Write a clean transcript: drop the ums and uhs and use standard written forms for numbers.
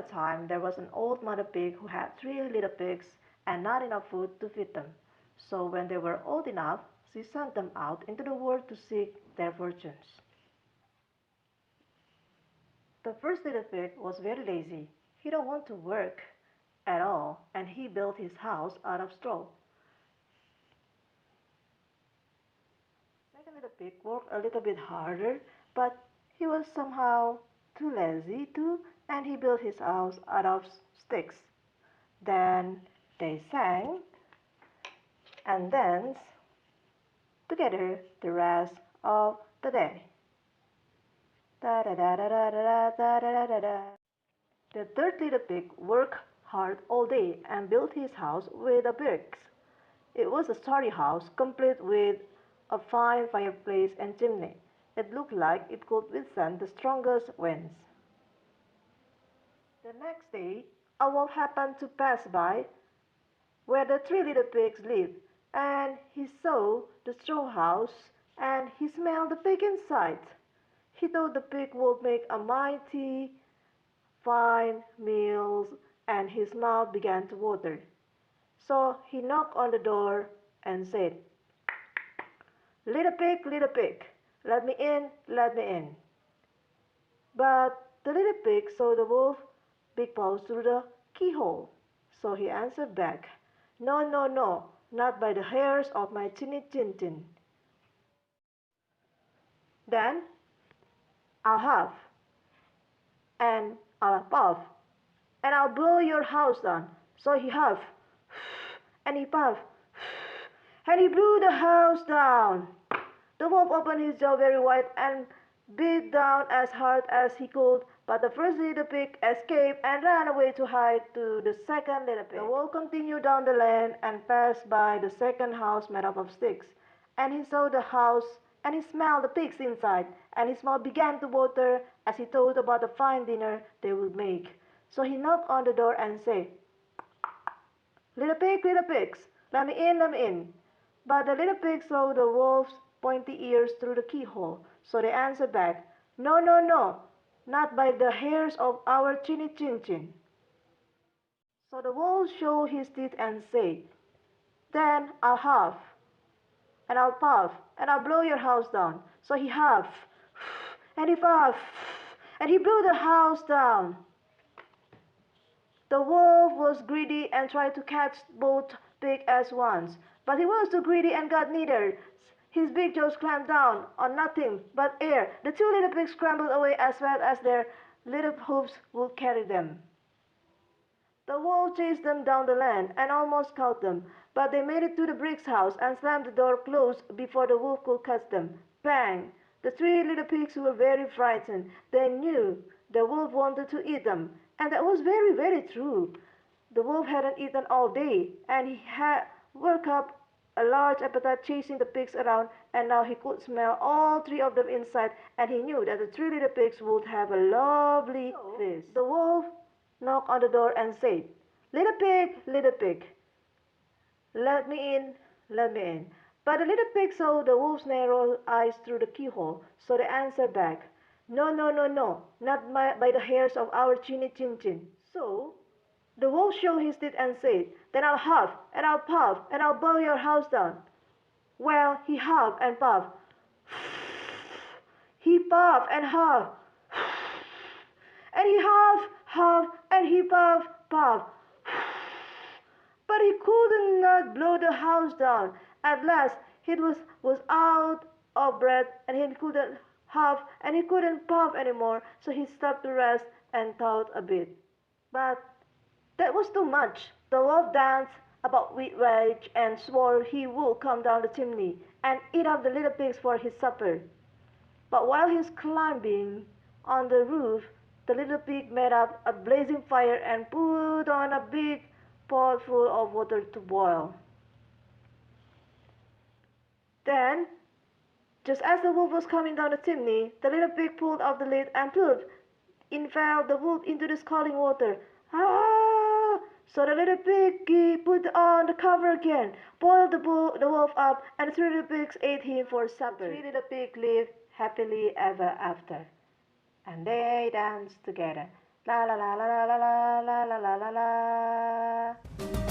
a time there was an old mother pig who had three little pigs and not enough food to feed them. So when they were old enough, she sent them out into the world to seek their fortunes. The first little pig was very lazy. He didn't want to work at all, and he built his house out of straw. Second little pig worked a little bit harder, but he was somehow too lazy too, and he built his house out of sticks. Then they sang and danced together the rest of the day. Da da da da da da da da da da. The third little pig worked hard all day and built his house with the bricks. It was a sturdy house, complete with a fine fireplace and chimney. It looked like it could withstand the strongest winds. The next day, a wolf happened to pass by where the three little pigs lived, and he saw the straw house and he smelled the pig inside. He thought the pig would make a mighty fine meal, and his mouth began to water. So he knocked on the door and said, little pig, let me in, let me in. But the little pig saw the wolf big paws through the keyhole. So he answered back, no, no, no, not by the hairs of my chinny chin chin. Then I'll huff, and I'll puff, and I'll blow your house down. So he huffed, and he puffed, and he blew the house down. The wolf opened his jaw very wide and beat down as hard as he could, but the first little pig escaped and ran away to hide to the second little pig. The wolf continued down the lane and passed by the second house made up of sticks. And he saw the house and he smelled the pigs inside, and his mouth began to water as he thought about the fine dinner they would make. So he knocked on the door and said, little pigs, let me in, let me in. But the little pigs saw the wolf's pointy ears through the keyhole, so they answered back, no, no, no, not by the hairs of our chinny chin chin. So the wolf showed his teeth and said, then I'll huff, and I'll puff, and I'll blow your house down. So he huffed, and he puffed, and he blew the house down. The wolf was greedy and tried to catch both pigs at once, but he was too greedy and got neither. His big jaws clamped down on nothing but air. The two little pigs scrambled away as fast as their little hoofs would carry them. The wolf chased them down the lane and almost caught them, but they made it to the brick's house and slammed the door closed before the wolf could catch them. Bang! The three little pigs were very frightened. They knew the wolf wanted to eat them, and that was very, very true. The wolf hadn't eaten all day, and he had worked up a large appetite chasing the pigs around, and now he could smell all three of them inside, and he knew that the three little pigs would have a lovely feast. The wolf knocked on the door and said, little pig, let me in, let me in. But the little pig saw the wolf's narrow eyes through the keyhole, so they answered back, no, no, no, no, not by the hairs of our chinny chin chin. So the wolf showed his teeth and said, then I'll huff, and I'll puff, and I'll blow your house down. Well, he huffed and puffed. He puffed and huffed. And he huffed, and he puffed. But he could not blow the house down. At last, he was out of breath, and he couldn't huff, and he couldn't puff anymore, so he stopped to rest and thought a bit. But that was too much. The wolf danced about with rage and swore he would come down the chimney and eat up the little pigs for his supper. But while he was climbing on the roof, the little pig made up a blazing fire and put on a big pot full of water to boil. Then, just as the wolf was coming down the chimney, the little pig pulled off the lid and ploop! In fell the wolf into the scalding water. Ah! So the little piggy put on the cover again, boiled the wolf up, and the three little pigs ate him for supper. The three little pigs lived happily ever after, and they danced together. La la la la la la la la la la la.